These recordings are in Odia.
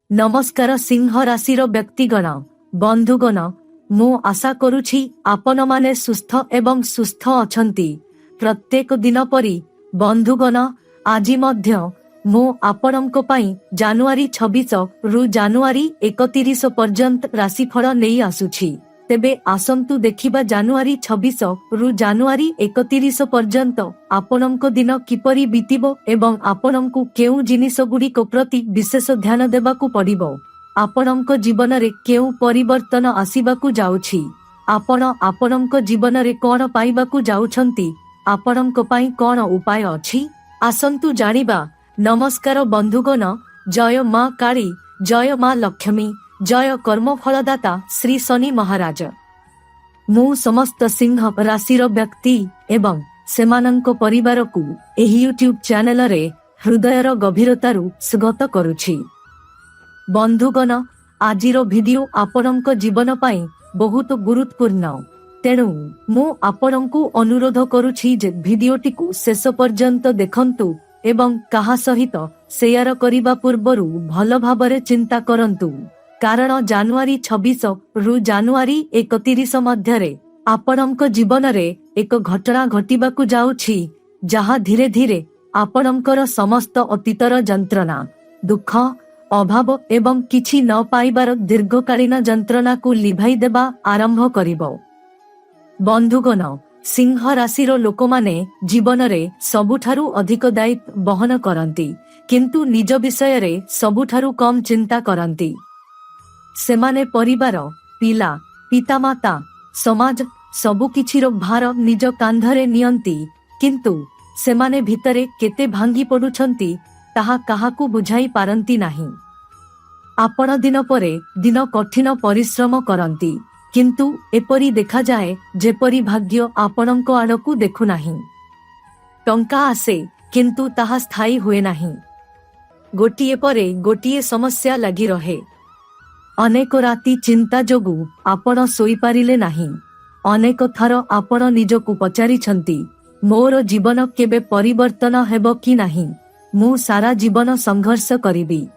नमस्कार सिंह राशिर व्यक्तिगण बंधुगण मु आशा करुछि आपण माने सुस्थ एवं सुस्थ अछंती। प्रत्येक दिन परी बंधुगण आज मध्य मु आपणक पई जानुआरी 26 रु जानुआरी 31 पर्यंत राशिफल नहीं आसुछि। तेबे आसंतु देखिबा जानुआरी 26 रु जानुआरी 31 पर्यंत आपणक दिन किपरि बीतिबो एवं आपणकु केउ जिनिस गुड़िक प्रति विशेष ध्यान देबाकू पड़िबो। आपणक जीवन रे केउ परिवर्तन आसीबाकू जाउछि। आपण आपणक जीवन रे कोन पाइबाकू जाउछंती। आपणक पई कोन उपाय अछि आसंतु जानिबा। नमस्कार बंधुगण, जय मां काली, जय मां लक्ष्मी, जय कर्मफलदाता श्री शनि महाराज। मु समस्त सिंह राशिर व्यक्ति एवं सेमानंक परिवार को एही यूट्यूब चैनल रे हृदयर गभीरतारु स्वागत करुछि। बंधुगण आजिरो वीडियो आपणक जीवन पाई बहुत गुरुत्वपूर्ण, तेणु मु आपणकु अनुरोध करुछि जे वीडियोटी को शेष पर्यंत देखंतु एवं कहा सहित शेयर करिबा पूर्वरु भल भाबरे चिंता करंतु। कारण जानुआरी 26 रु जानुआरी 31 मध्यरे आपणक जीवन रे एक घटना घटिबाकू जाउछि, जहा धीरे धीरे आपणकर समस्त अतीतर जंत्रणा, दुख, अभाव एवं किछि न पाइबार दीर्घकालीन जंत्रणा को लिभाई देबा आरंभ करिबो। बंधुगण सिंह राशिर लोक माने जीवन रे सबुठारु अधिक दायित्व बहन करंती, किंतु निज विषय रे सबुठारु कम चिंता करंती। सेमाने परिवार, पिला, पितामाता, समाज सबु किछिर भार निज कांधरे नियंती, किंतु सेमाने भितरे केते भांगी पडुछंती ताहा काहाकू बुझाई पारंती नाही। आपण दिन परे दिन कठिन परिश्रम करंती, किंतु एपरी देखा जाए जेपरी भाग्य आपणक आड़कू देखु नाही। टंका आसे किंतु ताहा स्थायी हुए नाही। गोटिए परे गोटिए समस्या लगी रहे। अनेक राति चिंता जोगु आपण सोई पारिले नाही। अनेक थर आपण निजकू पचारिछंती, मोर जीवन केबे परिवर्तन हेबो कि नाही, मु सारा जीवन संघर्ष करिबी।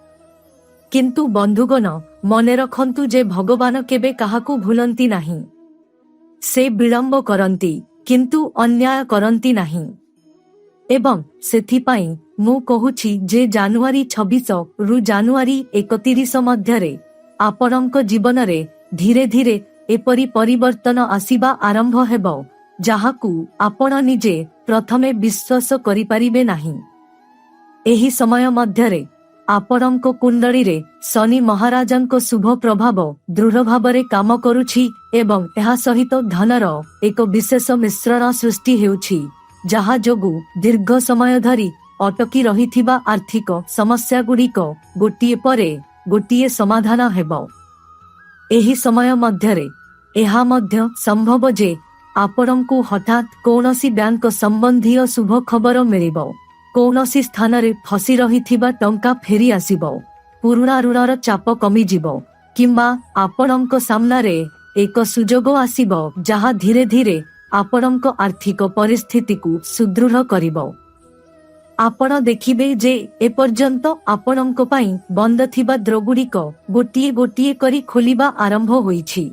किंतु बंधुगण मने रखंतु जे भगवान केबे काहाकू भूलंती नाही। से विलंब करंती किंतु अन्याय करंती नाही। एवं सेथिपाई मु कहुछि जे जानुआरी 26 रु जानुआरी 31 मध्यरे आपणक जीवन रे धीरे धीरे एपरी परिवर्तन आसीबा आरंभ हेबो, जाहाकू आपण निजे प्रथमे विश्वास करि परिबे नाही। एही समय मध्यरे आपणक कुंडली रे शनि महाराजंक शुभ प्रभाव दृढ़ भावरे काम करुछि एवं एहा सहित धनर एक विशेष मिश्रण सृष्टि हेउछि, जहा जोगु दीर्घ समय धरी अटकी रहिथिबा आर्थिक समस्या गुड़िक गोटिए परे गोटिए समाधान हेबो। एही समय मध्यरे एहा मध्य संभव जे आपणकू हठात कौनसी बैंक संबंधी शुभ खबर मिलिबो। कौनसी स्थान रे फसी रहिथिबा टंका फेरी आसीबो। पुराना ऋणर चाप कमी जिवो, किंबा आपणक सामना रे एक सुजोग आसीबो जहा धीरे धीरे आपणक आर्थिक परिस्थिति को सुदृढ़ करिबो। आपण देखिबे जे एपर्यंत आपणक पई बंद थिबा द्रगुड़िक गोटिए गोटिए करी खोलिबा आरंभ होईछि।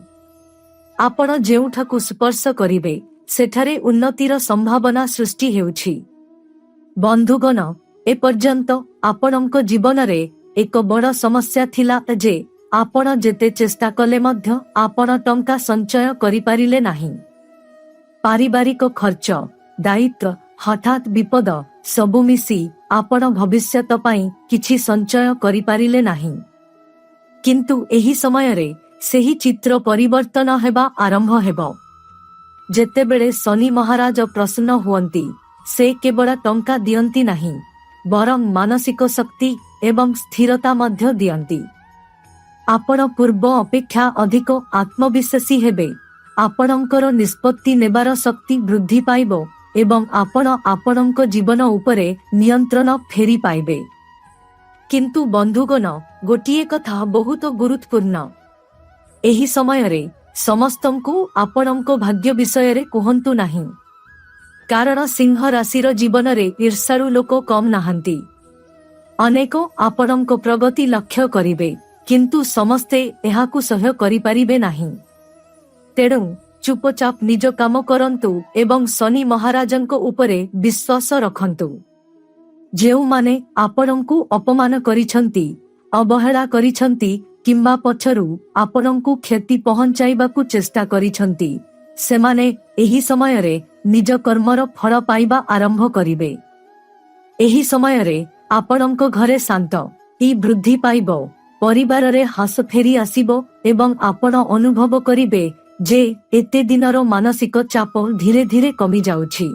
आपण जेउठाकू स्पर्श करिबे सेठारे उन्नतिर संभावना सृष्टि हेउछि। बंधुगण एपर्यंत आपणक जीवन रे एक बड़ समस्या थिला जे आपण जेते चेष्टा कले मध्य आपण टंका संचय करि पारिले नाही। पारिवारिक खर्च, दायित्व, हठात विपद सबु मिसी आपण भविष्यत पई किछि संचय करि पारिले नाही। किंतु एही समय रे सेही चित्र परिवर्तन हेबा आरंभ हेबो। जेतेबेले शनि महाराज प्रसन्न हुअंती, से केवल टंका दियंती नाही, बरं मानसिक शक्ति एवं स्थिरता मध्य दियंती। आपण पूर्व अपेक्षा अधिक आत्मविश्वासी हेबे। आपणकर निष्पत्ति नेबार शक्ति वृद्धि पाइबो एवं आपण आपणक जीवन उपरे नियंत्रण फेरी पाइबे। किंतु बंधुगण गोटिए कथा बहुत गुरुत्वपूर्ण। एही समय रे समस्तंकु आपणक भाग्य विषय रे कुहंतु नाही, कारण सिंह राशिर जीवन रे ईर्ष्याळु लोक कम नाहंती। अनेक आपणक प्रगति लक्ष्य करिबे, किंतु समस्ते एहाकु सह्य करि परिबे नाही। तेणु चुपचाप निज काम करंतु एवं शनि महाराजंको उपरे विश्वास रखंतु। जेउमाने आपणंकु अपमान करिछंती, अवहेला करिछंती किंबा पछरु आपणंकु क्षति पहुंचाइबाकु चेष्टा करिछंती, सेमाने एही समयरे निज कर्मर फल पाइबा आरंभ करिबे। एही समयरे आपणंको घरे शांत ई वृद्धि पाइबो, परिवाररे हास फेरी आसिबो एवं आपण अनुभव करिबे जे एते दिनर मानसिक चाप धीरे धीरे कमी जाउछि।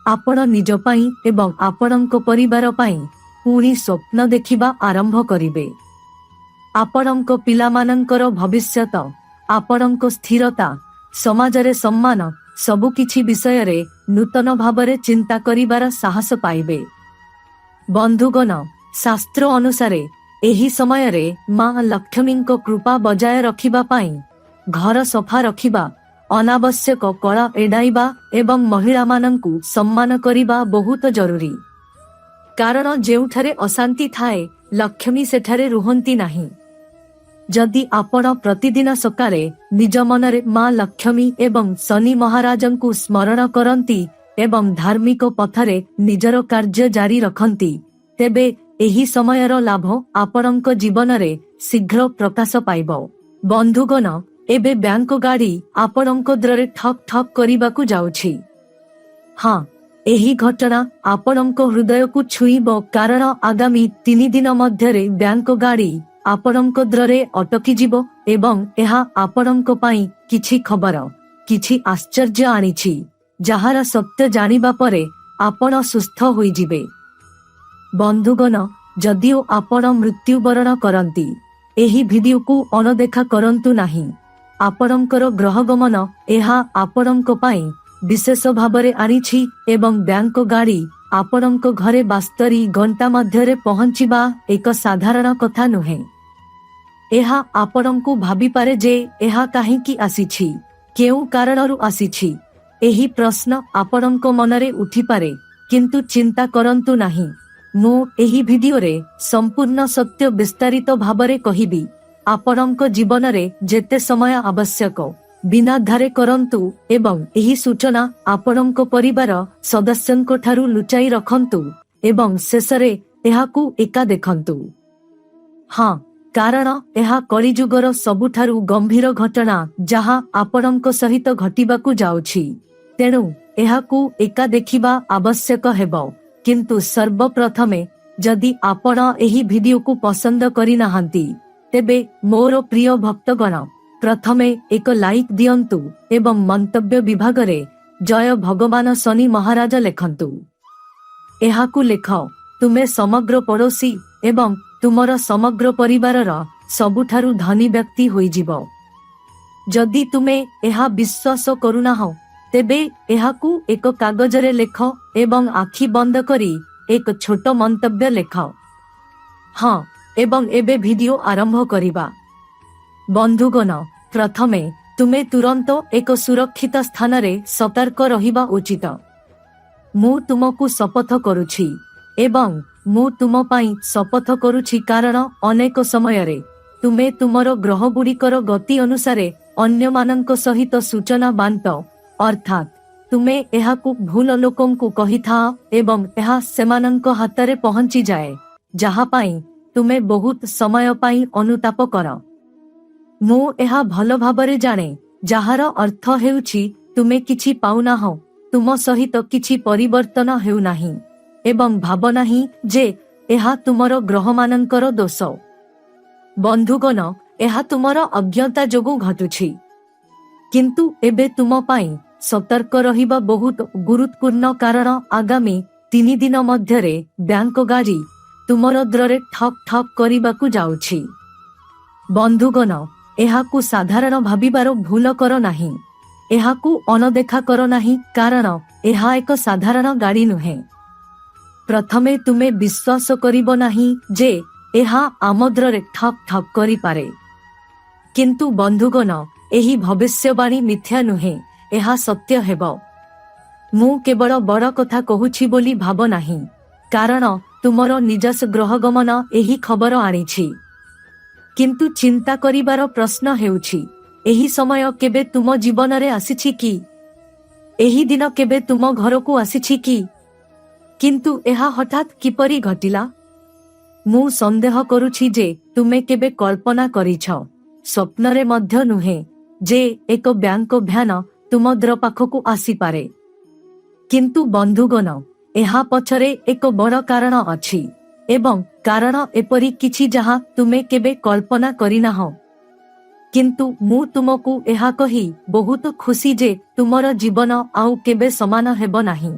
आपण निज पाई एवं आपणंको परिवार पाई पुणी स्वप्न देखिबा आरंभ करिबे। आपणंको पिलामानंकर भविष्यत, आपणंको स्थिरता, समाजरे सम्मान सबु किछि विषयरे नूतन भावरे चिंता करिबार साहस पाइबे। बंधुगण, शास्त्र अनुसारे एही समयरे मां लक्ष्मींको कृपा बजाय रखिबा पाई घर सफा रखिबा, अनावश्यक कला एडाइबा एवं महिला मानंकु सम्मान करिबा बहुत जरूरी। कारण जेउठारे अशांति थाए लक्ष्मी सेठारे रुहंती नाही। जदि आपण प्रतिदिन सकाळे निज मनरे मां लक्ष्मी एवं शनि महाराजंकु स्मरण करंती एवं धार्मिक पथरे निजर कार्य जारी रखंती, तेबे एही समयर लाभ आपणंक जीवनरे शीघ्र प्रकाश पाइबो। बंधुगण, एबे बैंक गाड़ी आपणंक द्वारे ठक ठक करिबाकु जाउछि। हाँ, एही घटना आपणंक हृदय को छुईबो, कारण आगामी 3 दिन मध्यरे बैंक गाड़ी आपणंक द्वारे अटकी जिवो एवं एहा आपणंक पाई किछि खबर, किछि आश्चर्य आनिछि, जाहार सत्य जानिबा परे आपण सुस्थ होई जिवे। बंधुगण, जदिओ आपण मृत्युवरण करंती, एही भिडियो को अनदेखा करंतु नाही। आपणंकर ग्रहगमन एहा आपणंक पाई विशेष भावरे आनिछि एवं बैंक गाड़ी आपणंक घरे 72 घंटा मध्यरे पहुंचिबा एक साधारण कथा नुहे। एहा आपणंकु भाबी पारे जे एहा काहींकी आसीछि, केउ कारणरु आसीछि, एही प्रश्न आपणंक मनरे उठी पारे, किंतु चिंता करंतु नाही। मु एही भिडियोरे संपूर्ण सत्य विस्तारित भावरे कहिबी। आपणंक जीवनरे जेते समय आवश्यक बिना धारे करंतु एवं एही सूचना आपणंक परिवार सदस्यंको ठारू लुचाई रखंतु एवं शेषरे एहाकु एका देखंतु। हाँ, कारण एहा कलिजुगर सबुठारू गंभीर घटना जहा आपणंक सहित घटिबाकु जाउछि। तेणु एहाकु एका देखिबा आवश्यक हेबो। किंतु सर्वप्रथमे जदि आपण एही भिडियो को पसंद करि नाहंती, तेबे मोर प्रिय भक्तगण, प्रथमे एक लाइक दियंतु एवं मंतव्य विभाग रे जय भगवान शनि महाराज लेखंतु। एहाकु लेख, तुमे समग्र पड़ोसी एवं तुमर समग्र परिवारर सबुठारू धनी व्यक्ति होई जिवो। जदि तुमे एहा विश्वास करुनाह, तेबे एहाकु एक कागजरे लेख एवं आखि बंद करी एक छोट मंतव्य लेख। हाँ, एवं एबे भिडियो आरंभ करिबा। बंधुगण, प्रथमे तुमे तुरंत एक सुरक्षित स्थान रे सतर्क रहिबा उचित। मु तुमकु शपथ करुछि एवं मु तुम पाई शपथ करुछि, कारण अनेक समयरे तुमे तुमर ग्रह गुड़िकर गति अनुसारे अन्य मानंक सहित सूचना बांट, अर्थात तुमे एहाकु भूल लोकंकु कहिथा एवं एहा सेमानंक हातरे पहुंची जाए, जहा पाई तुमे बहुत समय पाई अनुताप कर। मु एहा भल भाबरे जाने, जहार अर्थ हेउछि तुमे किछि पाउनाह, तुम सहित किछि परिवर्तन हेउ नाही एवं भाव नाही जे एहा तुमर ग्रहमानंकर दोष। बंधुगण, एहा तुमर अज्ञता जोगु घटुछि, किंतु एबे तुम पाई सतर्क रहिबा बहुत गुरुत्वपूर्ण, कारण आगामी 3 दिन मध्यरे बैंक गाड़ी तुमर द्वारे ठक ठक करिबाकु जाउछि। बंधुगण, एहाकु साधारण भाबिबार भूल कर नाही, एहाकु अनदेखा कर नाही, कारण एहा एक साधारण गाड़ी नुहे। प्रथमे तुमे विश्वास करिबो नाही जे एहा आमद्रे ठक ठक करि पारे, किंतु बंधुगण, एही भविष्यवाणी मिथ्या नुहे, एहा सत्य हेबो। मु केवल बड़ कथा कहुछि बोली भाब नाही, कारण तुमर निजस ग्रहगमन एही खबर आनिछि। କିନ୍ତୁ ଚିନ୍ତା କରିବାର ପ୍ରଶ୍ନ ହେଉଛି, ଏହି ସମୟ କେବେ ତୁମ ଜୀବନରେ ଆସିଛି କି? ଏହି ଦିନ କେବେ ତୁମ ଘରକୁ ଆସିଛି କି? କିନ୍ତୁ ଏହା ହଠାତ୍ କିପରି ଘଟିଲା? ମୁଁ ସନ୍ଦେହ କରୁଛି ଯେ ତୁମେ କେବେ କଳ୍ପନା କରିଛ, ସ୍ୱପ୍ନରେ ମଧ୍ୟ ନୁହେଁ, ଯେ ଏକ ବ୍ୟାଙ୍କ ଭ୍ୟାନ ତୁମ ଦ୍ୱାର ପାଖକୁ ଆସିପାରେ। କିନ୍ତୁ ବନ୍ଧୁଗଣ, ଏହା ପଛରେ ଏକ ବଡ଼ କାରଣ ଅଛି, ଏବଂ କାରଣ ଏପରି କିଛି ଯାହା ତୁମେ କେବେ କଳ୍ପନା କରିନାହଁ। କିନ୍ତୁ ମୁଁ ତୁମକୁ ଏହା କହି ବହୁତ ଖୁସି ଯେ ତୁମର ଜୀବନ ଆଉ କେବେ ସମାନ ହେବ ନାହିଁ।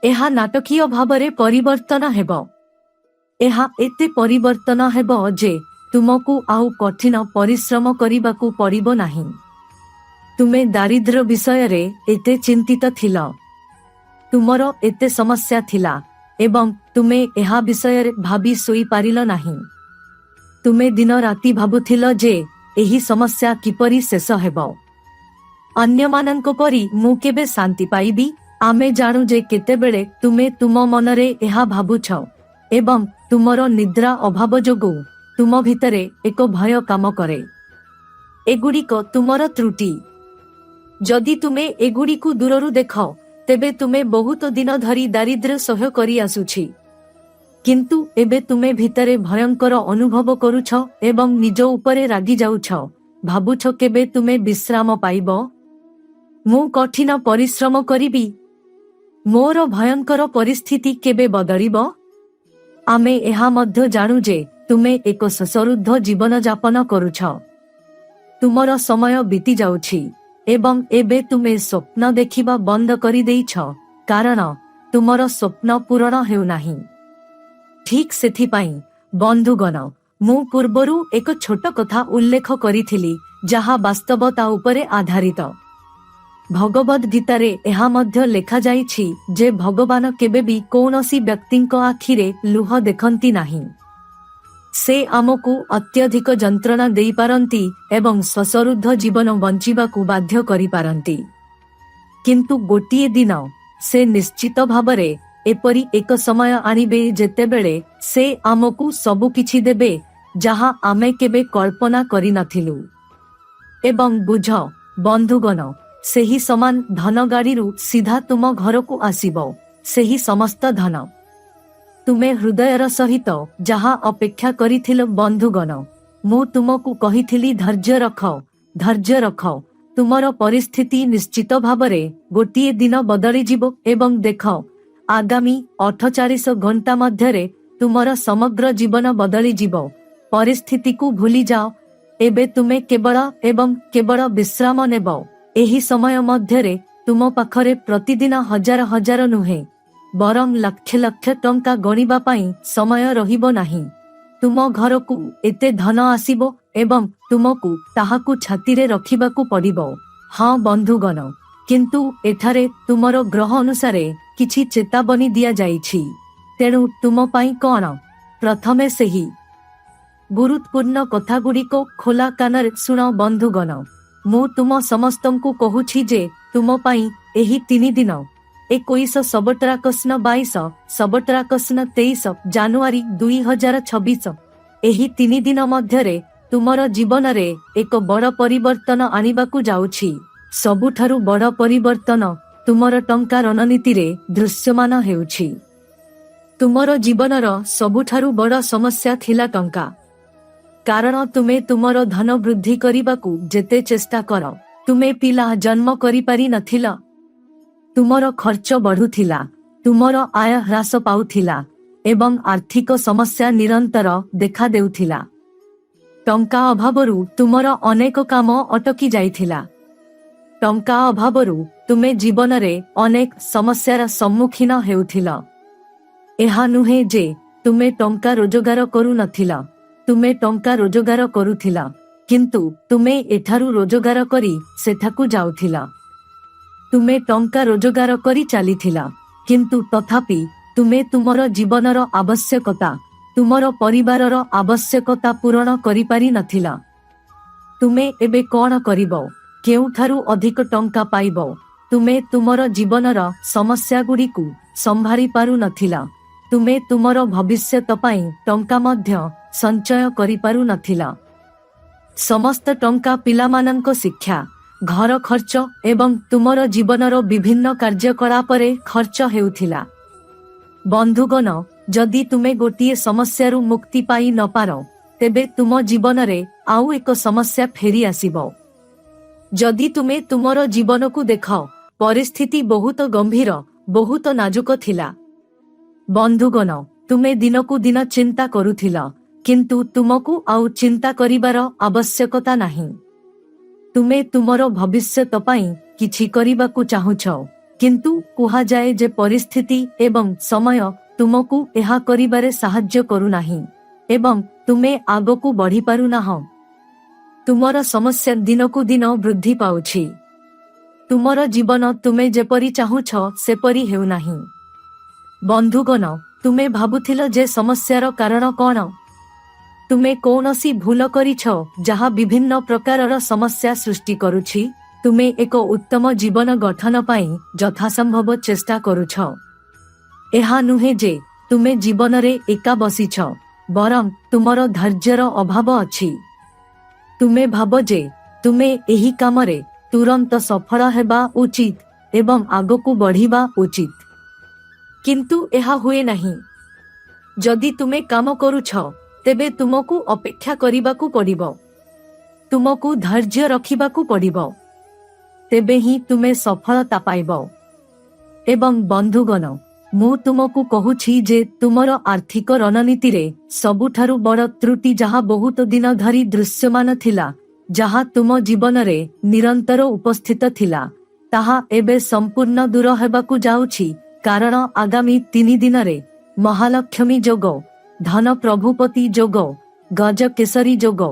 ଏହା ନାଟକୀୟ ଭାବରେ ପରିବର୍ତ୍ତନ ହେବ। ଏହା ଏତେ ପରିବର୍ତ୍ତନ ହେବ ଯେ ତୁମକୁ ଆଉ କଠିନ ପରିଶ୍ରମ କରିବାକୁ ପଡ଼ିବ ନାହିଁ। ତୁମେ ଦାରିଦ୍ର୍ୟ ବିଷୟରେ ଏତେ ଚିନ୍ତିତ ଥିଲ, ତୁମର ଏତେ ସମସ୍ୟା ଥିଲା, ଏବଂ ତୁମେ ଏହା ବିଷୟରେ ଭାବି ଶୋଇପାରିଲ ନାହିଁ। ତୁମେ ଦିନ ରାତି ଭାବୁଥିଲ ଯେ ଏହି ସମସ୍ୟା କିପରି ଶେଷ ହେବ। ଅନ୍ୟମାନଙ୍କ ପରି ମୁଁ କେବେ ଶାନ୍ତି ପାଇବି। ଆମେ ଜାଣୁ ଯେ କେତେବେଳେ ତୁମେ ତୁମ ମନରେ ଏହା ଭାବୁଛ, ଏବଂ ତୁମର ନିଦ୍ରା ଅଭାବ ଯୋଗୁଁ ତୁମ ଭିତରେ ଏକ ଭୟ କାମ କରେ। ଏଗୁଡ଼ିକ ତୁମର ତ୍ରୁଟି। ଯଦି ତୁମେ ଏଗୁଡ଼ିକୁ ଦୂରରୁ ଦେଖ, ତେବେ ତୁମେ ବହୁତ ଦିନ ଧରି ଦାରିଦ୍ର୍ୟ ସହ୍ୟ କରି ଆସୁଛି। କିନ୍ତୁ ଏବେ ତୁମେ ଭିତରେ ଭୟଙ୍କର ଅନୁଭବ କରୁଛ ଏବଂ ନିଜ ଉପରେ ରାଗି ଯାଉଛ। ଭାବୁଛ କେବେ ତୁମେ ବିଶ୍ରାମ ପାଇବ? ମୁଁ କଠିନ ପରିଶ୍ରମ କରିବି। ମୋର ଭୟଙ୍କର ପରିସ୍ଥିତି କେବେ ବଦଳିବ? ଆମେ ଏହା ମଧ୍ୟ ଜାଣୁ ଯେ ତୁମେ ଏକ ଶୋଷରୁଦ୍ଧ ଜୀବନଯାପନ କରୁଛ। ତୁମର ସମୟ ବିତି ଯାଉଛି ଏବଂ ଏବେ ତୁମେ ସ୍ୱପ୍ନ ଦେଖିବା ବନ୍ଦ କରିଦେଇଛ, କାରଣ ତୁମର ସ୍ୱପ୍ନ ପୂରଣ ହେଉନାହିଁ। ଠିକ୍ ସେଥିପାଇଁ ବନ୍ଧୁଗଣ, ମୁଁ ପୂର୍ବରୁ ଏକ ଛୋଟ କଥା ଉଲ୍ଲେଖ କରିଥିଲି, ଯାହା ବାସ୍ତବତା ଉପରେ ଆଧାରିତ। ଭଗବଦ୍ ଗୀତାରେ ଏହା ମଧ୍ୟ ଲେଖାଯାଇଛି ଯେ ଭଗବାନ କେବେ ବି କୌଣସି ବ୍ୟକ୍ତିଙ୍କ ଆଖିରେ ଲୁହ ଦେଖନ୍ତି ନାହିଁ। ସେ ଆମକୁ ଅତ୍ୟଧିକ ଯନ୍ତ୍ରଣା ଦେଇପାରନ୍ତି ଏବଂ ଶ୍ୱାସରୁଦ୍ଧ ଜୀବନ ବଞ୍ଚିବାକୁ ବାଧ୍ୟ କରିପାରନ୍ତି। କିନ୍ତୁ ଗୋଟିଏ ଦିନ ସେ ନିଶ୍ଚିତ ଭାବରେ ଏପରି ଏକ ସମୟ ଆଣିବେ ଯେତେବେଳେ ସେ ଆମକୁ ସବୁକିଛି ଦେବେ ଯାହା ଆମେ କେବେ କଳ୍ପନା କରିନଥିଲୁ। ଏବଂ ବୁଝ ବନ୍ଧୁଗଣ, ସେହି ସମାନ ଧନ ଗାଡ଼ିରୁ ସିଧା ତୁମ ଘରକୁ ଆସିବ, ସେହି ସମସ୍ତ ଧନ ତୁମେ ହୃଦୟର ସହିତ ଯାହା ଅପେକ୍ଷା କରିଥିଲ। ବନ୍ଧୁଗଣ, ମୁଁ ତୁମକୁ କହିଥିଲି ଧୈର୍ଯ୍ୟ ରଖ, ଧୈର୍ଯ୍ୟ ରଖ। ତୁମର ପରିସ୍ଥିତି ନିଶ୍ଚିତ ଭାବରେ ଗୋଟିଏ ଦିନ ବଦଳିଯିବ ଏବଂ ଦେଖ, ଆଗାମୀ 48 ଘଣ୍ଟା ମଧ୍ୟରେ ତୁମର ସମଗ୍ର ଜୀବନ ବଦଳିଯିବ। ପରିସ୍ଥିତିକୁ ଭୁଲିଯାଅ। ଏବେ ତୁମେ କେବଳ ଏବଂ କେବଳ ବିଶ୍ରାମ ନେବ। ଏହି ସମୟ ମଧ୍ୟରେ ତୁମ ପାଖରେ ପ୍ରତିଦିନ ହଜାର ହଜାର ନୁହେଁ, ବରଂ ଲକ୍ଷ ଲକ୍ଷ ଟଙ୍କା ଗଣିବା ପାଇଁ ସମୟ ରହିବ ନାହିଁ। ତୁମ ଘରକୁ ଏତେ ଧନ ଆସିବ ଏବଂ ତୁମକୁ ତାହାକୁ ଛାତିରେ ରଖିବାକୁ ପଡ଼ିବ। ହଁ ବନ୍ଧୁଗଣ, କିନ୍ତୁ ଏଠାରେ ତୁମର ଗ୍ରହ ଅନୁସାରେ କିଛି ଚେତାବନୀ ଦିଆଯାଇଛି। ତେଣୁ ତୁମ ପାଇଁ କ'ଣ? ପ୍ରଥମେ ସେହି ଗୁରୁତ୍ୱପୂର୍ଣ୍ଣ କଥାଗୁଡ଼ିକ ଖୋଲା କାନରେ ଶୁଣ ବନ୍ଧୁଗଣ। ମୁଁ ତୁମ ସମସ୍ତଙ୍କୁ କହୁଛି ଯେ ତୁମ ପାଇଁ ଏହି 3 ଦିନ 21 ସବଟ୍ରାକସ୍ନ 22 ସବଟ୍ରାକସ୍ନ 23 ଜାନୁଆରୀ 2026, ଏହି 3 ଦିନ ମଧ୍ୟରେ ତୁମର ଜୀବନରେ ଏକ ବଡ଼ ପରିବର୍ତ୍ତନ ଆଣିବାକୁ ଯାଉଛି। ସବୁଠାରୁ ବଡ଼ ପରିବର୍ତ୍ତନ ତୁମର ଟଙ୍କା ରଣନୀତିରେ ଦୃଶ୍ୟମାନ ହେଉଛି। ତୁମର ଜୀବନର ସବୁଠାରୁ ବଡ଼ ସମସ୍ୟା ଥିଲା ଟଙ୍କା। କାରଣ ତୁମେ ତୁମର ଧନ ବୃଦ୍ଧି କରିବାକୁ ଯେତେ ଚେଷ୍ଟା କର, ତୁମେ ପିଲା ଜନ୍ମ କରିପାରି ନଥିଲ। ତୁମର ଖର୍ଚ୍ଚ ବଢ଼ୁଥିଲା, ତୁମର ଆୟ ହ୍ରାସ ପାଉଥିଲା ଏବଂ ଆର୍ଥିକ ସମସ୍ୟା ନିରନ୍ତର ଦେଖାଦେଉଥିଲା। ଟଙ୍କା ଅଭାବରୁ ତୁମର ଅନେକ କାମ ଅଟକି ଯାଇଥିଲା। ଟଙ୍କା ଅଭାବରୁ ତୁମେ ଜୀବନରେ ଅନେକ ସମସ୍ୟାର ସମ୍ମୁଖୀନ ହେଉଥିଲ। ଏହା ନୁହେଁ ଯେ ତୁମେ ଟଙ୍କା ରୋଜଗାର କରୁନଥିଲ, ତୁମେ ଟଙ୍କା ରୋଜଗାର କରୁଥିଲ, କିନ୍ତୁ ତୁମେ ଏଠାରୁ ରୋଜଗାର କରି ସେଠାକୁ ଯାଉଥିଲ। ତୁମେ ଟଙ୍କା ରୋଜଗାର କରି ଚାଲିଥିଲ, କିନ୍ତୁ ତଥାପି ତୁମେ ତୁମର ଜୀବନର ଆବଶ୍ୟକତା, ତୁମର ପରିବାରର ଆବଶ୍ୟକତା ପୂରଣ କରିପାରି ନଥିଲ। ତୁମେ ଏବେ କ'ଣ କରିବ? କେଉଁଠାରୁ ଅଧିକ ଟଙ୍କା ପାଇବ? ତୁମେ ତୁମର ଜୀବନର ସମସ୍ୟାଗୁଡ଼ିକୁ ସମ୍ଭାଳି ପାରୁନଥିଲ। ତୁମେ ତୁମର ଭବିଷ୍ୟତ ପାଇଁ ଟଙ୍କା ମଧ୍ୟ ସଞ୍ଚୟ କରିପାରୁ ନଥିଲ। ସମସ୍ତ ଟଙ୍କା ପିଲାମାନଙ୍କ ଶିକ୍ଷା, ଘର ଖର୍ଚ୍ଚ ଏବଂ ତୁମର ଜୀବନର ବିଭିନ୍ନ କାର୍ଯ୍ୟକଳାପରେ ଖର୍ଚ୍ଚ ହେଉଥିଲା। ବନ୍ଧୁଗଣ, ଯଦି ତୁମେ ଗୋଟିଏ ସମସ୍ୟାରୁ ମୁକ୍ତି ପାଇ ନପାର, ତେବେ ତୁମ ଜୀବନରେ ଆଉ ଏକ ସମସ୍ୟା ଫେରି ଆସିବ। ଯଦି ତୁମେ ତୁମର ଜୀବନକୁ ଦେଖ, ପରିସ୍ଥିତି ବହୁତ ଗମ୍ଭୀର, ବହୁତ ନାଜୁକ ଥିଲା। ବନ୍ଧୁଗଣ, ତୁମେ ଦିନକୁ ଦିନ ଚିନ୍ତା କରୁଥିଲ, କିନ୍ତୁ ତୁମକୁ ଆଉ ଚିନ୍ତା କରିବାର ଆବଶ୍ୟକତା ନାହିଁ। ତୁମେ ତୁମର ଭବିଷ୍ୟତ ପାଇଁ କିଛି କରିବାକୁ ଚାହୁଁଛ, କିନ୍ତୁ କୁହାଯାଏ ଯେ ପରିସ୍ଥିତି ଏବଂ ସମୟ ତୁମକୁ ଏହା କରିବାରେ ସାହାଯ୍ୟ କରୁନାହିଁ ଏବଂ ତୁମେ ଆଗକୁ ବଢ଼ିପାରୁନାହଁ। ତୁମର ସମସ୍ୟା ଦିନକୁ ଦିନ ବୃଦ୍ଧି ପାଉଛି। ତୁମର ଜୀବନ ତୁମେ ଯେପରି ଚାହୁଁଛ ସେପରି ହେଉନାହିଁ। ବନ୍ଧୁଗଣ, ତୁମେ ଭାବୁଥିଲ ଯେ ସମସ୍ୟାର କାରଣ କ'ଣ? ତୁମେ କୌଣସି ଭୁଲ କରିଛ ଯାହା ବିଭିନ୍ନ ପ୍ରକାରର ସମସ୍ୟା ସୃଷ୍ଟି କରୁଛି। ତୁମେ ଏକ ଉତ୍ତମ ଜୀବନ ଗଠନ ପାଇଁ ଯଥାସମ୍ଭବ ଚେଷ୍ଟା କରୁଛ। ଏହା ନୁହେଁ ଯେ ତୁମେ ଜୀବନରେ ଏକା ବସିଛ, ବରଂ ତୁମର ଧୈର୍ଯ୍ୟର ଅଭାବ ଅଛି। ତୁମେ ଭାବ ଯେ ତୁମେ ଏହି କାମରେ ତୁରନ୍ତ ସଫଳ ହେବା ଉଚିତ ଏବଂ ଆଗକୁ ବଢ଼ିବା ଉଚିତ, କିନ୍ତୁ ଏହା ହୁଏ ନାହିଁ। ଯଦି ତୁମେ କାମ କରୁଛ, ତେବେ ତୁମକୁ ଅପେକ୍ଷା କରିବାକୁ ପଡ଼ିବ। ତୁମକୁ ଧୈର୍ଯ୍ୟ ରଖିବାକୁ ପଡ଼ିବ। ତେବେ ହିଁ ତୁମେ ସଫଳତା ପାଇବ। ଏବଂ ବନ୍ଧୁଗଣ, ମୁଁ ତୁମକୁ କହୁଛି ଯେ ତୁମର ଆର୍ଥିକ ରଣନୀତିରେ ସବୁଠାରୁ ବଡ଼ ତ୍ରୁଟି ଯାହା ବହୁତ ଦିନ ଧରି ଦୃଶ୍ୟମାନ ଥିଲା, ଯାହା ତୁମ ଜୀବନରେ ନିରନ୍ତର ଉପସ୍ଥିତ ଥିଲା, ତାହା ଏବେ ସମ୍ପୂର୍ଣ୍ଣ ଦୂର ହେବାକୁ ଯାଉଛି। କାରଣ ଆଗାମୀ 3 ଦିନରେ ମହାଲକ୍ଷ୍ମୀ ଯୋଗ, ଧନ ପ୍ରଭୁପତି ଯୋଗ, ଗଜକେଶରୀ ଯୋଗ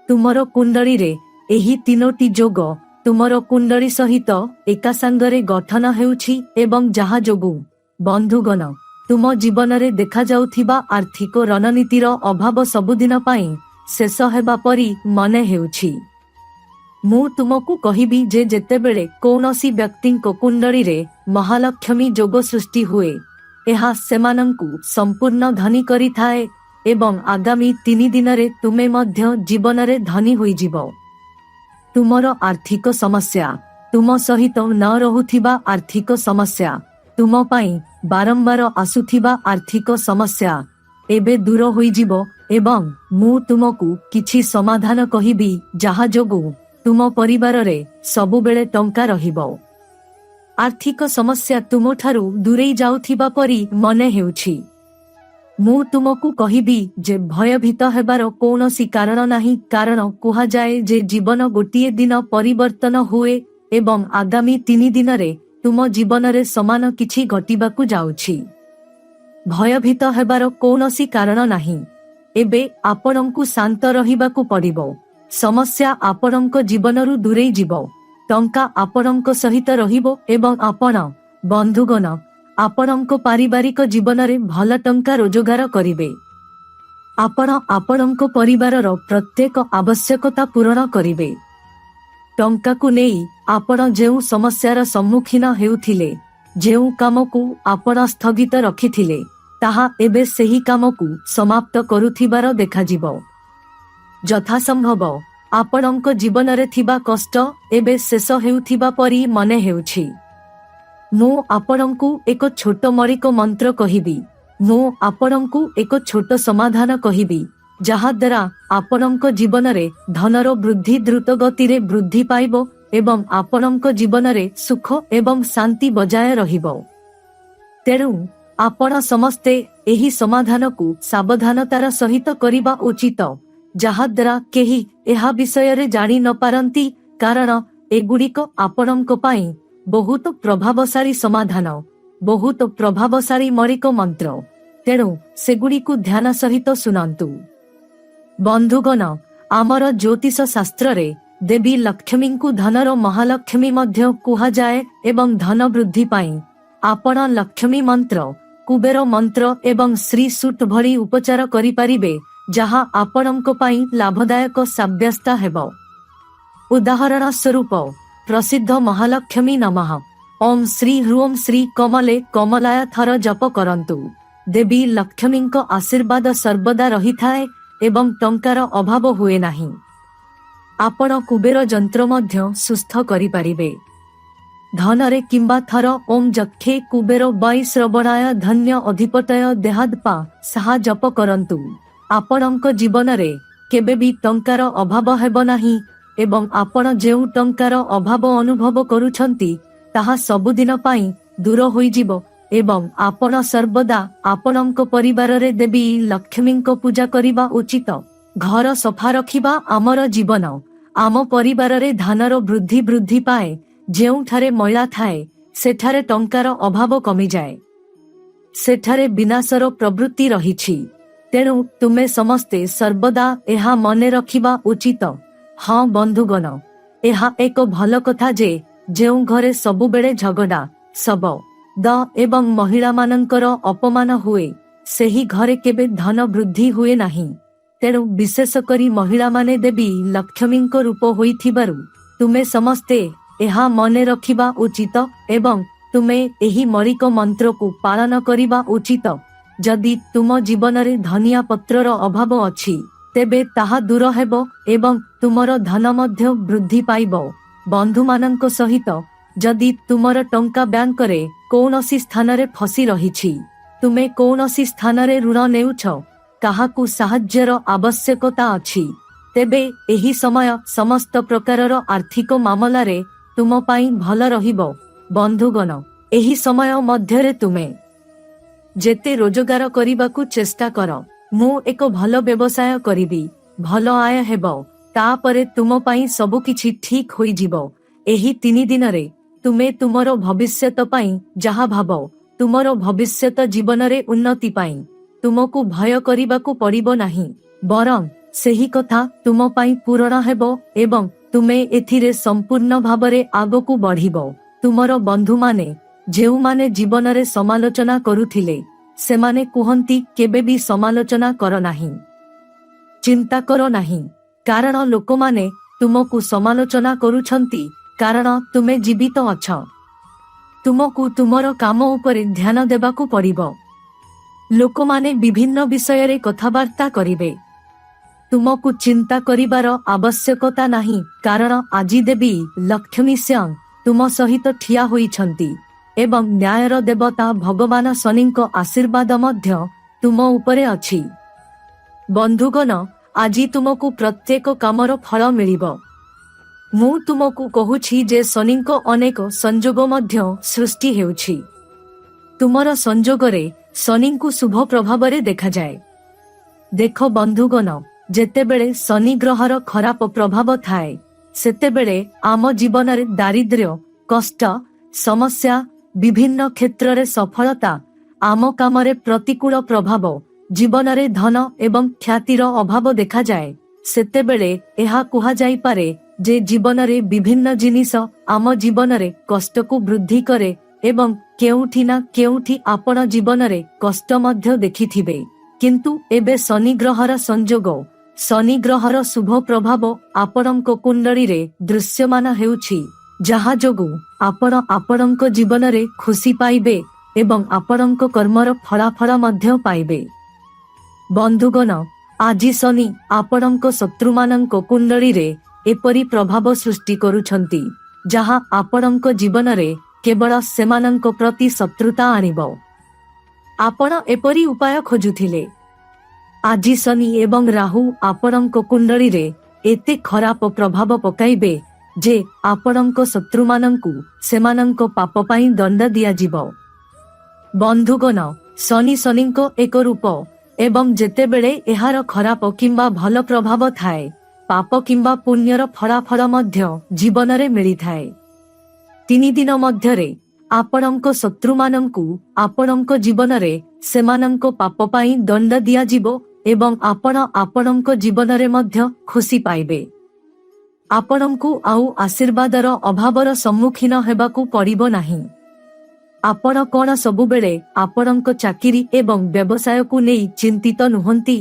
ତୁମର କୁଣ୍ଡଳୀରେ, ଏହି 3ଟି ଯୋଗ ତୁମର କୁଣ୍ଡଳୀ ସହିତ ଏକା ସାଙ୍ଗରେ ଗଠନ ହେଉଛି ଏବଂ ଯାହା ଯୋଗୁଁ ବନ୍ଧୁଗଣ, ତୁମ ଜୀବନରେ ଦେଖାଯାଉଥିବା ଆର୍ଥିକ ରଣନୀତିର ଅଭାବ ସବୁଦିନ ପାଇଁ ଶେଷ ହେବା ପରି ମନେ ହେଉଛି। ମୁଁ ତୁମକୁ କହିବି ଯେ ଯେତେବେଳେ କୌଣସି ବ୍ୟକ୍ତିଙ୍କ କୁଣ୍ଡଳୀରେ ମହାଲକ୍ଷ୍ମୀ ଯୋଗ ସୃଷ୍ଟି ହୁଏ, ଏହା ସେମାନଙ୍କୁ ସମ୍ପୂର୍ଣ୍ଣ ଧନୀ କରିଥାଏ ଏବଂ ଆଗାମୀ 3 ଦିନରେ ତୁମେ ମଧ୍ୟ ଜୀବନରେ ଧନୀ ହୋଇଯିବ। ତୁମର ଆର୍ଥିକ ସମସ୍ୟା, ତୁମ ସହିତ ନ ରହୁଥିବା ଆର୍ଥିକ ସମସ୍ୟା, ତୁମ ପାଇଁ ବାରମ୍ବାର ଆସୁଥିବା ଆର୍ଥିକ ସମସ୍ୟା ଏବେ ଦୂର ହୋଇଯିବ ଏବଂ ମୁଁ ତୁମକୁ କିଛି ସମାଧାନ କହିବି ଯାହା ଯୋଗୁଁ ତୁମ ପରିବାରରେ ସବୁବେଳେ ଟଙ୍କା ରହିବ। ଆର୍ଥିକ ସମସ୍ୟା ତୁମଠାରୁ ଦୂରେଇ ଯାଉଥିବା ପରି ମନେ ହେଉଛି। ମୁଁ ତୁମକୁ କହିବି ଯେ ଭୟଭୀତ ହେବାର କୌଣସି କାରଣ ନାହିଁ, କାରଣ କୁହାଯାଏ ଯେ ଜୀବନ ଗୋଟିଏ ଦିନ ପରିବର୍ତ୍ତନ ହୁଏ ଏବଂ ଆଗାମୀ 3 ଦିନରେ ତୁମ ଜୀବନରେ ସମାନ କିଛି ଘଟିବାକୁ ଯାଉଛି। ଭୟଭୀତ ହେବାର କୌଣସି କାରଣ ନାହିଁ। ଏବେ ଆପଣଙ୍କୁ ଶାନ୍ତ ରହିବାକୁ ପଡ଼ିବ। ସମସ୍ୟା ଆପଣଙ୍କ ଜୀବନରୁ ଦୂରେଇ ଯିବ। ଟଙ୍କା ଆପଣଙ୍କ ସହିତ ରହିବ ଏବଂ ଆପଣ, ବନ୍ଧୁଗଣ, ଆପଣଙ୍କ ପାରିବାରିକ ଜୀବନରେ ଭଲ ଟଙ୍କା ରୋଜଗାର କରିବେ। ଆପଣ ଆପଣଙ୍କ ପରିବାରର ପ୍ରତ୍ୟେକ ଆବଶ୍ୟକତା ପୂରଣ କରିବେ। ଟଙ୍କାକୁ ନେଇ ଆପଣ ଯେଉଁ ସମସ୍ୟାର ସମ୍ମୁଖୀନ ହେଉଥିଲେ, ଯେଉଁ କାମକୁ ଆପଣ ସ୍ଥଗିତ ରଖିଥିଲେ, ତାହା ଏବେ ସେହି କାମକୁ ସମାପ୍ତ କରୁଥିବାର ଦେଖାଯିବ। ଯଥାସମ୍ଭବ ଆପଣଙ୍କ ଜୀବନରେ ଥିବା କଷ୍ଟ ଏବେ ଶେଷ ହେଉଥିବା ପରି ମନେ ହେଉଛି। ମୁଁ ଆପଣଙ୍କୁ ଏକ ଛୋଟ ମୌଳିକ ମନ୍ତ୍ର କହିବି। ମୁଁ ଆପଣଙ୍କୁ ଏକ ଛୋଟ ସମାଧାନ କହିବି, ଯାହାଦ୍ୱାରା ଆପଣଙ୍କ ଜୀବନରେ ଧନର ବୃଦ୍ଧି ଦ୍ରୁତ ଗତିରେ ବୃଦ୍ଧି ପାଇବ ଏବଂ ଆପଣଙ୍କ ଜୀବନରେ ସୁଖ ଏବଂ ଶାନ୍ତି ବଜାୟ ରହିବ। ତେଣୁ ଆପଣ ସମସ୍ତେ ଏହି ସମାଧାନକୁ ସାବଧାନତାର ସହିତ କରିବା ଉଚିତ, ଯାହାଦ୍ୱାରା କେହି ଏହା ବିଷୟରେ ଜାଣି ନପାରନ୍ତି, କାରଣ ଏଗୁଡ଼ିକ ଆପଣଙ୍କ ପାଇଁ ବହୁତ ପ୍ରଭାବଶାଳୀ ସମାଧାନ, ବହୁତ ପ୍ରଭାବଶାଳୀ ମୌଳିକ ମନ୍ତ୍ର। ତେଣୁ ସେଗୁଡ଼ିକୁ ଧ୍ୟାନ ସହିତ ଶୁଣନ୍ତୁ। ବନ୍ଧୁଗଣ, ଆମର ଜ୍ୟୋତିଷ ଶାସ୍ତ୍ରରେ ଦେବୀ ଲକ୍ଷ୍ମୀଙ୍କୁ ଧନର ମହାଲକ୍ଷ୍ମୀ ମଧ୍ୟ କୁହାଯାଏ ଏବଂ ଧନ ବୃଦ୍ଧି ପାଇଁ ଆପଣ ଲକ୍ଷ୍ମୀ ମନ୍ତ୍ର, କୁବେର ମନ୍ତ୍ର ଏବଂ ଶ୍ରୀ ସୂକ୍ତ ଭଳି ଉପଚାର କରିପାରିବେ, ଯାହା ଆପଣଙ୍କ ପାଇଁ ଲାଭଦାୟକ ସାବ୍ୟସ୍ତ ହେବ। ଉଦାହରଣ ସ୍ୱରୂପ, ପ୍ରସିଦ୍ଧ ମହାଲକ୍ଷ୍ମୀ ନମଃ ଓಂ ଶ୍ରୀ ହ୍ରୁଂ ଶ୍ରୀ କମଲେ କମଲାୟ ଥର ଜପ କରନ୍ତୁ। ଦେବୀ ଲକ୍ଷ୍ମୀଙ୍କ ଆଶୀର୍ବାଦ ସର୍ବଦା ରହିଥାଏ ଏବଂ ଟଙ୍କାର ଅଭାବ ହୁଏ ନାହିଁ। ଆପଣ କୁବେର ଯନ୍ତ୍ର ମଧ୍ୟ ସୁସ୍ଥ କରିପାରିବେ। ଧନରେ କିମ୍ବା ଥର ଓಂ ଯକ୍ଷେ କୁବେର ବୈ ଶ୍ରବଣାୟ ଧନ୍ୟ ଅଧିପତୟ ଦେହାଦ୍ପା ସାହା ଜପ କରନ୍ତୁ। ଆପଣଙ୍କ ଜୀବନରେ କେବେ ବି ଟଙ୍କାର ଅଭାବ ହେବ ନାହିଁ ଏବଂ ଆପଣ ଯେଉଁ ଟଙ୍କାର ଅଭାବ ଅନୁଭବ କରୁଛନ୍ତି ତାହା ସବୁଦିନ ପାଇଁ ଦୂର ହୋଇଯିବ ଏବଂ ଆପଣ ସର୍ବଦା ଆପଣଙ୍କ ପରିବାରରେ ଦେବୀ ଲକ୍ଷ୍ମୀଙ୍କ ପୂଜା କରିବା ଉଚିତ। ଘର ସଫା ରଖିବା ଆମର ଜୀବନ। ଆମ ପରିବାରରେ ଧାନର ବୃଦ୍ଧି ପାଏ। ଯେଉଁଠାରେ ମଇଳା ଥାଏ ସେଠାରେ ଟଙ୍କାର ଅଭାବ କମିଯାଏ। ସେଠାରେ ବିନାଶର ପ୍ରବୃତ୍ତି ରହିଛି। ତେଣୁ ତୁମେ ସମସ୍ତେ ସର୍ବଦା ଏହା ମନେ ରଖିବା ଉଚିତ। ହଁ ବନ୍ଧୁଗଣ, ଏହା ଏକ ଭଲ କଥା ଯେ ଯେଉଁ ଘରେ ସବୁବେଳେ ଝଗଡ଼ା, ଶବ ଦ ଏବଂ ମହିଳାମାନଙ୍କର ଅପମାନ ହୁଏ ସେହି ଘରେ କେବେ ଧନ ବୃଦ୍ଧି ହୁଏ ନାହିଁ। ତେଣୁ ବିଶେଷ କରି ମହିଳାମାନେ ଦେବୀ ଲକ୍ଷ୍ମୀଙ୍କ ରୂପ ହୋଇଥିବାରୁ ତୁମେ ସମସ୍ତେ ଏହା ମନେ ରଖିବା ଉଚିତ ଏବଂ ତୁମେ ଏହି ମୌଳିକ ମନ୍ତ୍ରକୁ ପାଳନ କରିବା ଉଚିତ। ଯଦି ତୁମ ଜୀବନରେ ଧନିଆ ପତ୍ରର ଅଭାବ ଅଛି ତେବେ ତାହା ଦୂର ହେବ ଏବଂ ତୁମର ଧନ ମଧ୍ୟ ବୃଦ୍ଧି ପାଇବ। ବନ୍ଧୁମାନଙ୍କ ସହିତ ଯଦି ତୁମର ଟଙ୍କା ବ୍ୟାଙ୍କରେ କୌଣସି ସ୍ଥାନରେ ଫସି ରହିଛି, ତୁମେ କୌଣସି ସ୍ଥାନରେ ଋଣ ନେଉଛ, କାହାକୁ ସାହାଯ୍ୟର ଆବଶ୍ୟକତା ଅଛି, ତେବେ ଏହି ସମୟ ସମସ୍ତ ପ୍ରକାରର ଆର୍ଥିକ ମାମଲାରେ ତୁମ ପାଇଁ ଭଲ ରହିବ। ବନ୍ଧୁଗଣ, ଏହି ସମୟ ମଧ୍ୟରେ ତୁମେ ଯେତେ ରୋଜଗାର କରିବାକୁ ଚେଷ୍ଟା କର, ମୁଁ ଏକ ଭଲ ବ୍ୟବସାୟ କରିବି, ଭଲ ଆୟ ହେବ, ତାପରେ ତୁମ ପାଇଁ ସବୁକିଛି ଠିକ୍ ହୋଇଯିବ। ଏହି 3 ଦିନରେ ତୁମେ ତୁମର ଭବିଷ୍ୟତ ପାଇଁ ଯାହା ଭାବ, ତୁମର ଭବିଷ୍ୟତ ଜୀବନରେ ଉନ୍ନତି ପାଇଁ ତୁମକୁ ଭୟ କରିବାକୁ ପଡ଼ିବ ନାହିଁ, ବରଂ ସେହି କଥା ତୁମ ପାଇଁ ପୂରଣ ହେବ ଏବଂ ତୁମେ ଏଥିରେ ସମ୍ପୂର୍ଣ୍ଣ ଭାବରେ ଆଗକୁ ବଢ଼ିବ। ତୁମର ବନ୍ଧୁମାନେ ଯେଉଁମାନେ ଜୀବନରେ ସମାଲୋଚନା କରୁଥିଲେ ସେମାନେ କୁହନ୍ତି କେବେ ବି ସମାଲୋଚନା କର ନାହିଁ, ଚିନ୍ତା କର ନାହିଁ, କାରଣ ଲୋକମାନେ ତୁମକୁ ସମାଲୋଚନା କରୁଛନ୍ତି କାରଣ ତୁମେ ଜୀବିତ ଅଛ। ତୁମକୁ ତୁମର କାମ ଉପରେ ଧ୍ୟାନ ଦେବାକୁ ପଡ଼ିବ। ଲୋକମାନେ ବିଭିନ୍ନ ବିଷୟରେ କଥାବାର୍ତ୍ତା କରିବେ। ତୁମକୁ ଚିନ୍ତା କରିବାର ଆବଶ୍ୟକତା ନାହିଁ କାରଣ ଆଜି ଦେବୀ ଲକ୍ଷ୍ମୀ ସ୍ୱୟଂ ତୁମ ସହିତ ଠିଆ ହୋଇଛନ୍ତି ଏବଂ ନ୍ୟାୟର ଦେବତା ଭଗବାନ ଶନିଙ୍କ ଆଶୀର୍ବାଦ ମଧ୍ୟ ତୁମ ଉପରେ ଅଛି। ବନ୍ଧୁଗଣ, ଆଜି ତୁମକୁ ପ୍ରତ୍ୟେକ କାମର ଫଳ ମିଳିବ। ମୁଁ ତୁମକୁ କହୁଛି ଯେ ଶନିଙ୍କ ଅନେକ ସଂଯୋଗ ମଧ୍ୟ ସୃଷ୍ଟି ହେଉଛି। ତୁମର ସଂଯୋଗରେ ଶନିଙ୍କୁ ଶୁଭ ପ୍ରଭାବରେ ଦେଖାଯାଏ। ଦେଖ ବନ୍ଧୁଗଣ, ଯେତେବେଳେ ଶନି ଗ୍ରହର ଖରାପ ପ୍ରଭାବ ଥାଏ ସେତେବେଳେ ଆମ ଜୀବନରେ ଦାରିଦ୍ର୍ୟ, କଷ୍ଟ, ସମସ୍ୟା, ବିଭିନ୍ନ କ୍ଷେତ୍ରରେ ସଫଳତା, ଆମ କାମରେ ପ୍ରତିକୂଳ ପ୍ରଭାବ, ଜୀବନରେ ଧନ ଏବଂ ଖ୍ୟାତିର ଅଭାବ ଦେଖାଯାଏ। ସେତେବେଳେ ଏହା କୁହାଯାଇପାରେ ଯେ ଜୀବନରେ ବିଭିନ୍ନ ଜିନିଷ ଆମ ଜୀବନରେ କଷ୍ଟକୁ ବୃଦ୍ଧି କରେ ଏବଂ କେଉଁଠି ନା କେଉଁଠି ଆପଣ ଜୀବନରେ କଷ୍ଟ ମଧ୍ୟ ଦେଖିଥିବେ। କିନ୍ତୁ ଏବେ ଶନି ଗ୍ରହର ସଂଯୋଗ, ଶନି ଗ୍ରହର ଶୁଭ ପ୍ରଭାବ ଆପଣଙ୍କ କୁଣ୍ଡଳୀରେ ଦୃଶ୍ୟମାନ ହେଉଛି, ଯାହା ଯୋଗୁଁ ଆପଣ ଆପଣଙ୍କ ଜୀବନରେ ଖୁସି ପାଇବେ ଏବଂ ଆପଣଙ୍କ କର୍ମର ଫଳାଫଳ ମଧ୍ୟ ପାଇବେ। ବନ୍ଧୁଗଣ, ଆଜି ଶନି ଆପଣଙ୍କ ଶତ୍ରୁମାନଙ୍କ କୁଣ୍ଡଳୀରେ ଏପରି ପ୍ରଭାବ ସୃଷ୍ଟି କରୁଛନ୍ତି ଯାହା ଆପଣଙ୍କ ଜୀବନରେ କେବଳ ସେମାନଙ୍କ ପ୍ରତି ଶତ୍ରୁତା ଆଣିବ। ଆପଣ ଏପରି ଉପାୟ ଖୋଜୁଥିଲେ। ଆଜି ଶନି ଏବଂ ରାହୁ ଆପଣଙ୍କ କୁଣ୍ଡଳୀରେ ଏତେ ଖରାପ ପ୍ରଭାବ ପକାଇବେ ଯେ ଆପଣଙ୍କ ଶତ୍ରୁମାନଙ୍କୁ ସେମାନଙ୍କ ପାପ ପାଇଁ ଦଣ୍ଡ ଦିଆଯିବ। ବନ୍ଧୁଗଣ, ଶନିଙ୍କ ଏକ ରୂପ ଏବଂ ଯେତେବେଳେ ଏହାର ଖରାପ କିମ୍ବା ଭଲ ପ୍ରଭାବ ଥାଏ, ପାପ କିମ୍ବା ପୁଣ୍ୟର ଫଳାଫଳ ମଧ୍ୟ ଜୀବନରେ ମିଳିଥାଏ। 3 ଦିନ ମଧ୍ୟରେ ଆପଣଙ୍କ ଶତ୍ରୁମାନଙ୍କୁ ଆପଣଙ୍କ ଜୀବନରେ ସେମାନଙ୍କ ପାପ ପାଇଁ ଦଣ୍ଡ ଦିଆଯିବ ଏବଂ ଆପଣ ଆପଣଙ୍କ ଜୀବନରେ ମଧ୍ୟ ଖୁସି ପାଇବେ। ଆପଣଙ୍କୁ ଆଉ ଆଶୀର୍ବାଦର ଅଭାବର ସମ୍ମୁଖୀନ ହେବାକୁ ପଡ଼ିବ ନାହିଁ। ଆପଣ କ'ଣ ସବୁବେଳେ ଆପଣଙ୍କ ଚାକିରି ଏବଂ ବ୍ୟବସାୟକୁ ନେଇ ଚିନ୍ତିତ ନୁହନ୍ତି?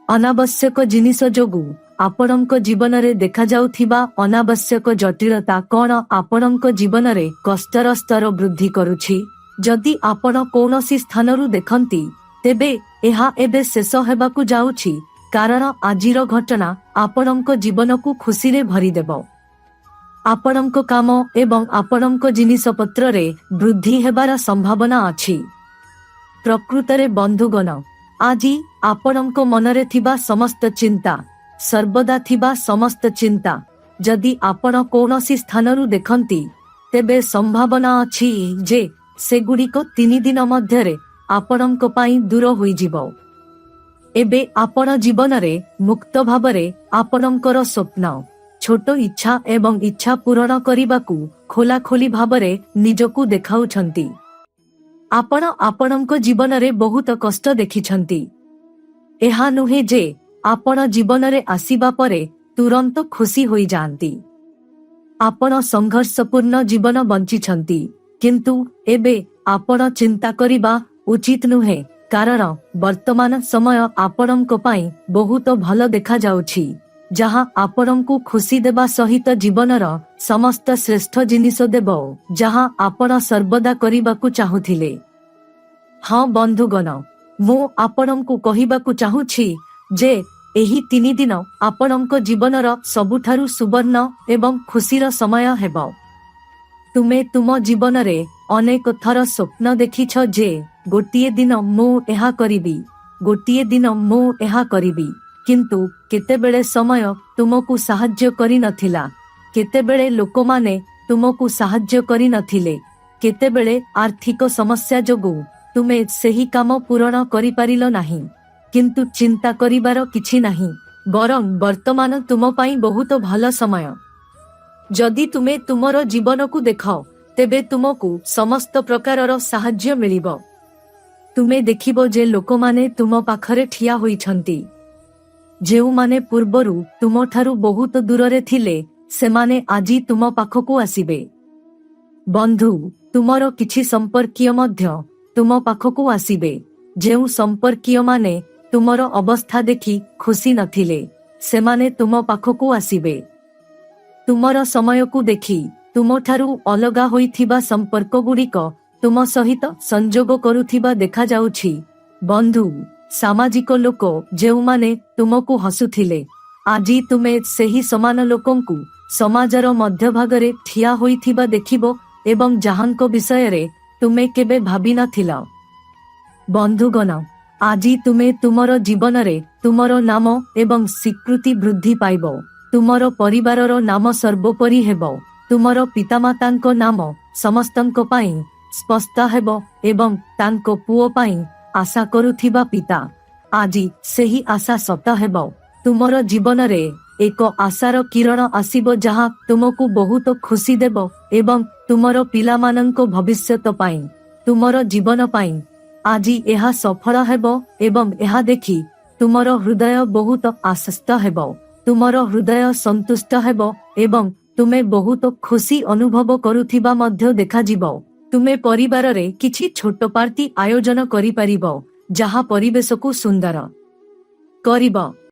ଅନାବଶ୍ୟକ ଜିନିଷ ଯୋଗୁଁ ଆପଣଙ୍କ ଜୀବନରେ ଦେଖାଯାଉଥିବା ଅନାବଶ୍ୟକ ଜଟିଳତା କ'ଣ ଆପଣଙ୍କ ଜୀବନରେ କଷ୍ଟର ସ୍ତର ବୃଦ୍ଧି କରୁଛି? जदि आपण कौनसी स्थानरू देखंती तेबे एहा एबे शेष हेबाकु जाउछि, कारण आजिर घटना आपणक जीवन को खुशी रे भरी देबो। आपणक काम एवं आपणक जिनिस पत्र रे वृद्धि हेबार संभावना अछि। प्रकृतरे बंधुगण, आजि आपणक मनरे थिबा समस्त चिंता, सर्वदा थिबा समस्त चिंता जदि आपण कौनसी स्थानरू देखंती तेबे संभावना अछि जे सेगुड़िक 3 दिन मध्यरे आपणक पाई दूर होई जिवो। एबे आपण जीवन रे मुक्त भावरे आपणकर स्वप्न, छोट इच्छा एवं इच्छा पूरण करिबाकू खोला खोली भावरे निजकू देखाउछंती। आपण आपणक जीवन रे बहुत कष्ट देखिछंती। एहा नुहे जे आपण जीवन रे आसीबा परे तुरंत खुशी होई जानती। आपण संघर्षपूर्ण जीवन बंचिछंती, किंतु एबे आपण चिंता करिबा उचित नुहे, कारण वर्तमान समय आपणक पाई बहुत भल देखा जाउछि, जहाँ आपणकू खुशी देबा सहित जीवनर समस्त श्रेष्ठ जिनिस देबो, जहाँ आपण सर्वदा करिबाकू चाहुथिले। हाँ बंधुगण, मु आपणकू कहिबाकू चाहुछि जे एही 3 दिन आपणक जीवनर सबुठारु सुवर्ण एवं खुशीर समय हेबो। तुमे तुम जीवन रे अनेक थर स्वप्न देखिछ जे गोटिए दिन मु एहा करिबी, गोटिए दिन मु एहा करिबी, किंतु केतेबेले समय तुमकू साहाय्य करि नथिला, केतेबेले लोकमाने तुमकू साहाय्य करि नथिले, केतेबेले आर्थिक समस्या जोगु तुमे सेही काम पूर्ण करि पारिलो नाही। किंतु चिंता करिबार किछि नाही, बरं वर्तमान तुम पाई बहुत भल समय। जदि तुमे तुमर जीवन को देखाओ तेबे तुमकू समस्त प्रकारर साहाय्य मिलिबो। तुमे देखिबो जे लोकमाने तुम पाखरे ठिया होइछंती, जेउमाने पूर्वरु तुमठारु बहुत दूररे थिले सेमाने आजी तुम पाखकू आसिबे। बंधु, तुमर किछि संपर्कीय मध्य तुम पाखकू आसिबे, जेउ संपर्कीय माने तुमर अवस्था देखि खुशी नथिले सेमाने तुम पाखकू आसिबे। तुमर समय को देखि तुमठारु अलगा होइथिबा संपर्क गुड़िक तुम सहित संजोग करुथिबा देखा जाउछि। बंधु, सामाजिक लोक जेउमाने तुमकू हसुथिले, आजी तुमे सेही समान लोकंकू समाजर मध्य भागरे ठिया होइथिबा देखिबो एवं जहांको विषयरे तुमे केबे भाबी नथिला। बंधुगण, आजी तुमे तुमर जीवन रे तुमर नाम एवं स्वीकृति वृद्धि पाइबो। तुमर परिवारर नाम सर्वोपरि हेबो। तुमर पितामातांको नाम समस्तंको पाई स्पष्ट हेबो एवं तांको पुओ पाई आशा करुथिबा पिता आजी सेही आशा सत हेबो। तुमर जीवन रे एक आशार किरण आसीबो, जहाँ तुमको बहुत खुशी देबो एवं तुमर पिलामानंको भविष्यत पाई तुमर जीवन पाई आजी एहा सफल हेबो एवं एहा देखि तुमर हृदय बहुत आश्वस्त हेबो। तुमर हृदय संतुष्ट हेबो एवं तुमे बहुत खुशी अनुभव करुथिबा मध्य देखा जिवो। तुमे परिवार रे किछि छोट पार्टी आयोजन करि परिबो, जहा परिवेश को सुंदर करिबो।